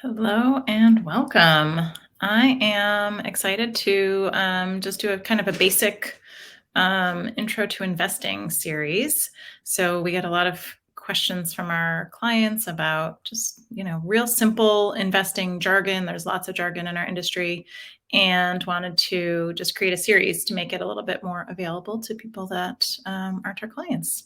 Hello and welcome. I am excited to just do a kind of a basic intro to investing series. So we get a lot of questions from our clients about just, real simple investing jargon. There's lots of jargon in our industry and wanted to just create a series to make it a little bit more available to people that aren't our clients.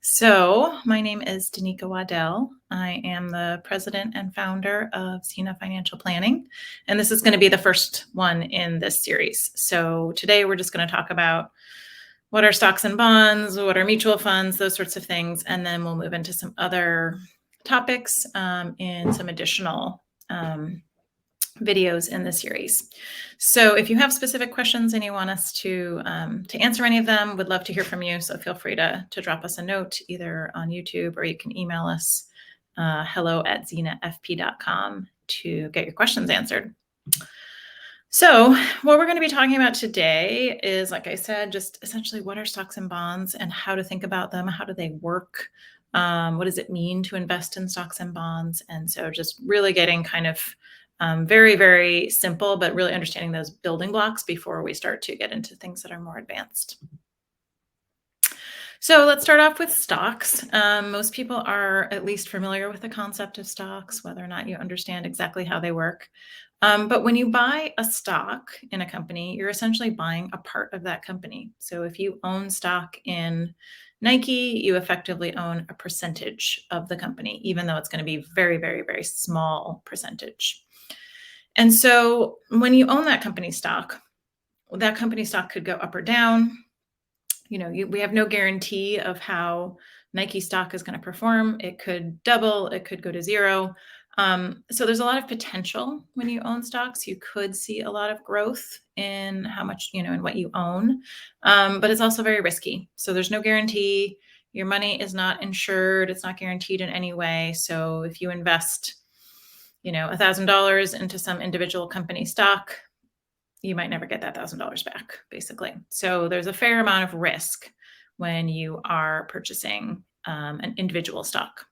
So, my name is Danica Waddell. I am the president and founder of Zena Financial Planning, and this is going to be the first one in this series. So, today we're just going to talk about what are stocks and bonds, what are mutual funds, those sorts of things, and then we'll move into some other topics in some additional videos in the series. So if you have specific questions and you want us to answer any of them, would love to hear from you. So feel free to drop us a note either on YouTube or you can email us hello@zenafp.com to get your questions answered. So what we're going to be talking about today is, like I said, just essentially what are stocks and bonds and how to think about them. How do they work? What does it mean to invest in stocks and bonds? And so just really getting kind of very, very simple, but really understanding those building blocks before we start to get into things that are more advanced. So let's start off with stocks. Most people are at least familiar with the concept of stocks, whether or not you understand exactly how they work. But when you buy a stock in a company, you're essentially buying a part of that company. So if you own stock in Nike, you effectively own a percentage of the company, even though it's going to be very, very, very small percentage. And so when you own that company stock could go up or down. We have no guarantee of how Nike stock is going to perform. It could double, it could go to zero. So there's a lot of potential when you own stocks. You could see a lot of growth in how much, in what you own. But it's also very risky. So there's no guarantee. Your money is not insured. It's not guaranteed in any way. So if you invest, $1,000 into some individual company stock, you might never get that $1,000 back, basically. So there's a fair amount of risk when you are purchasing an individual stock.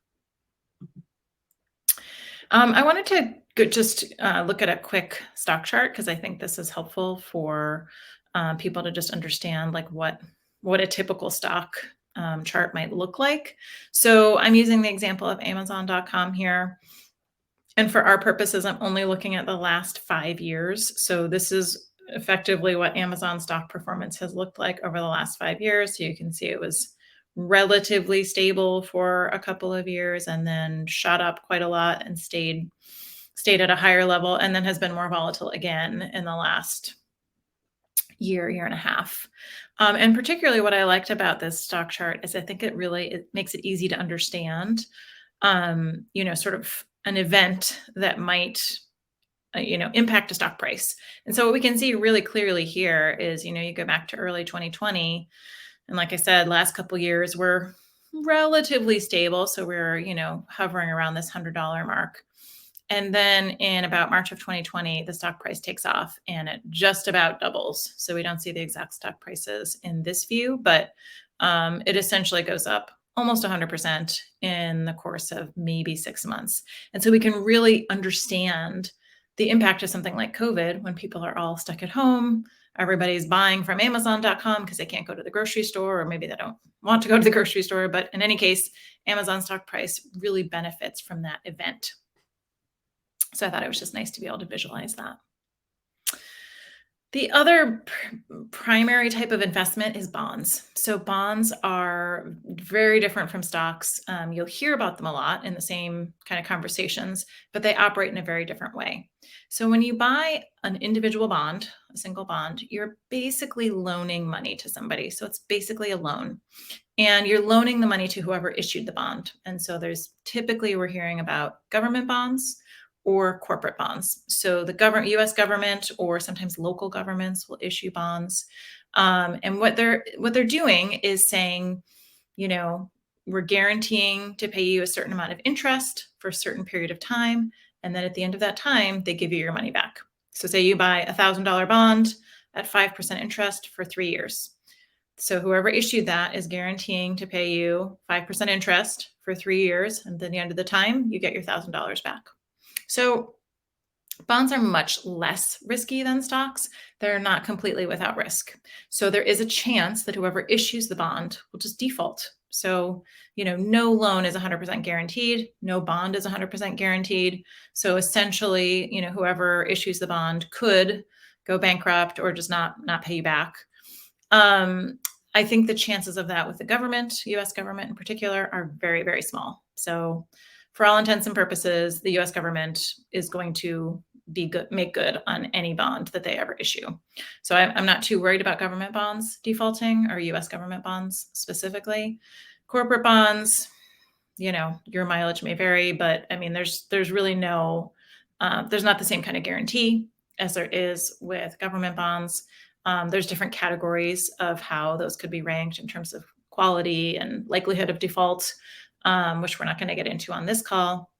I wanted to just look at a quick stock chart because I think this is helpful for people to just understand like what a typical stock chart might look like. So I'm using the example of Amazon.com here. And for our purposes, I'm only looking at the last 5 years. So this is effectively what Amazon stock performance has looked like over the last 5 years. So you can see it was relatively stable for a couple of years and then shot up quite a lot and stayed at a higher level and then has been more volatile again in the last year and a half. And particularly what I liked about this stock chart is I think it makes it easy to understand, sort of an event that might, impact a stock price. And so what we can see really clearly here is, you go back to early 2020. And like I said, last couple of years were relatively stable. So we're, hovering around this $100 mark. And then in about March of 2020, the stock price takes off and it just about doubles. So we don't see the exact stock prices in this view, but it essentially goes up almost 100% in the course of maybe 6 months. And so we can really understand the impact of something like COVID when people are all stuck at home. Everybody's buying from Amazon.com because they can't go to the grocery store, or maybe they don't want to go to the grocery store. But in any case, Amazon stock price really benefits from that event. So I thought it was just nice to be able to visualize that. The other primary type of investment is bonds. So bonds are very different from stocks. You'll hear about them a lot in the same kind of conversations, but they operate in a very different way. So when you buy an individual bond, a single bond, you're basically loaning money to somebody. So it's basically a loan. And you're loaning the money to whoever issued the bond. And so we're hearing about government bonds or corporate bonds. So the U.S. government or sometimes local governments will issue bonds. And what they're doing is saying, we're guaranteeing to pay you a certain amount of interest for a certain period of time. And then at the end of that time, they give you your money back. So say you buy $1,000 bond at 5% interest for 3 years. So whoever issued that is guaranteeing to pay you 5% interest for 3 years. And then at the end of the time, you get your $1,000 back. So bonds are much less risky than stocks. They're not completely without risk. So there is a chance that whoever issues the bond will just default. So, no loan is 100% guaranteed, no bond is 100% guaranteed. So essentially, whoever issues the bond could go bankrupt or just not pay you back. Um, I think the chances of that with the government, US government in particular, are very, very small. So, for all intents and purposes, the US government is going to make good on any bond that they ever issue. So, I'm not too worried about government bonds defaulting or US government bonds specifically. Corporate bonds, your mileage may vary, but I mean, there's really there's not the same kind of guarantee as there is with government bonds. There's different categories of how those could be ranked in terms of quality and likelihood of default, which we're not going to get into on this call.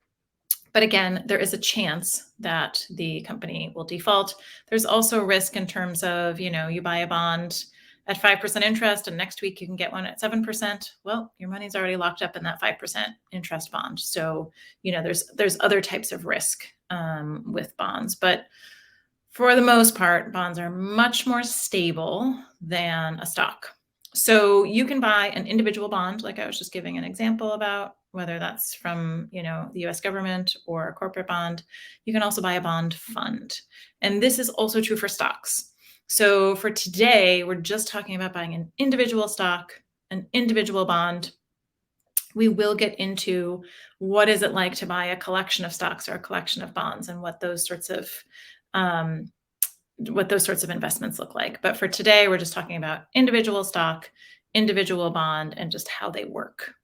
But again, there is a chance that the company will default. There's also risk in terms of, you buy a bond at 5% interest and next week you can get one at 7%. Well, your money's already locked up in that 5% interest bond. So, there's other types of risk with bonds. But for the most part, bonds are much more stable than a stock. So you can buy an individual bond, like I was just giving an example about, whether that's from, the US government or a corporate bond. You can also buy a bond fund. And this is also true for stocks. So for today, we're just talking about buying an individual stock, an individual bond. We will get into what is it like to buy a collection of stocks or a collection of bonds and um, what those sorts of investments look like. But for today, we're just talking about individual stock, individual bond, and just how they work.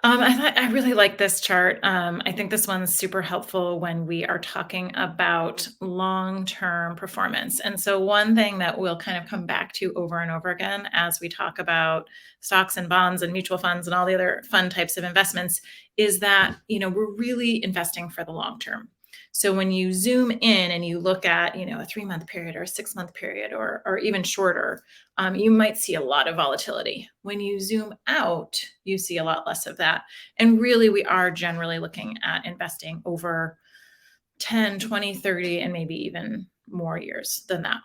I really like this chart. I think this one's super helpful when we are talking about long-term performance. And so one thing that we'll kind of come back to over and over again as we talk about stocks and bonds and mutual funds and all the other fun types of investments is that, we're really investing for the long term. So when you zoom in and you look at, a 3-month period or a 6-month period or even shorter, you might see a lot of volatility. When you zoom out, you see a lot less of that. And really, we are generally looking at investing over 10, 20, 30, and maybe even more years than that.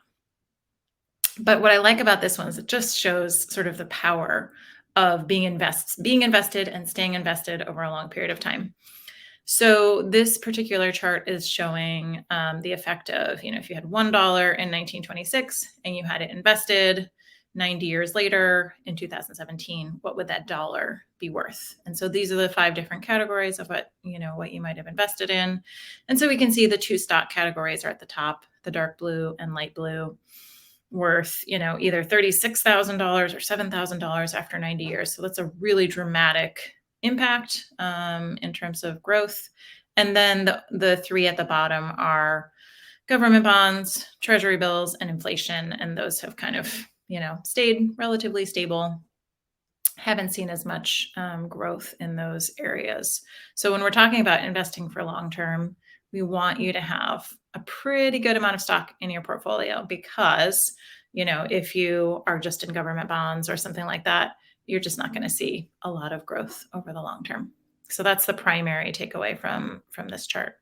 But what I like about this one is it just shows sort of the power of being invested and staying invested over a long period of time. So this particular chart is showing the effect of, if you had $1 in 1926 and you had it invested 90 years later in 2017, what would that dollar be worth? And so these are the 5 different categories of what you might have invested in. And so we can see the 2 stock categories are at the top, the dark blue and light blue, worth, either $36,000 or $7,000 after 90 years. So that's a really dramatic impact in terms of growth. And then the 3 at the bottom are government bonds, treasury bills, and inflation. And those have kind of, stayed relatively stable. Haven't seen as much growth in those areas. So when we're talking about investing for long term, we want you to have a pretty good amount of stock in your portfolio because, if you are just in government bonds or something like that, you're just not going to see a lot of growth over the long term. So that's the primary takeaway from this chart.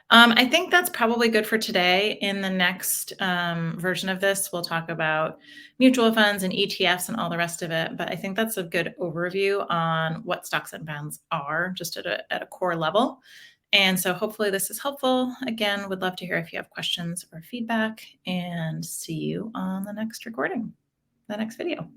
I think that's probably good for today. In the next version of this, we'll talk about mutual funds and ETFs and all the rest of it. But I think that's a good overview on what stocks and bonds are, just at a core level. And so hopefully this is helpful. Again, would love to hear if you have questions or feedback, and see you on the next recording, the next video.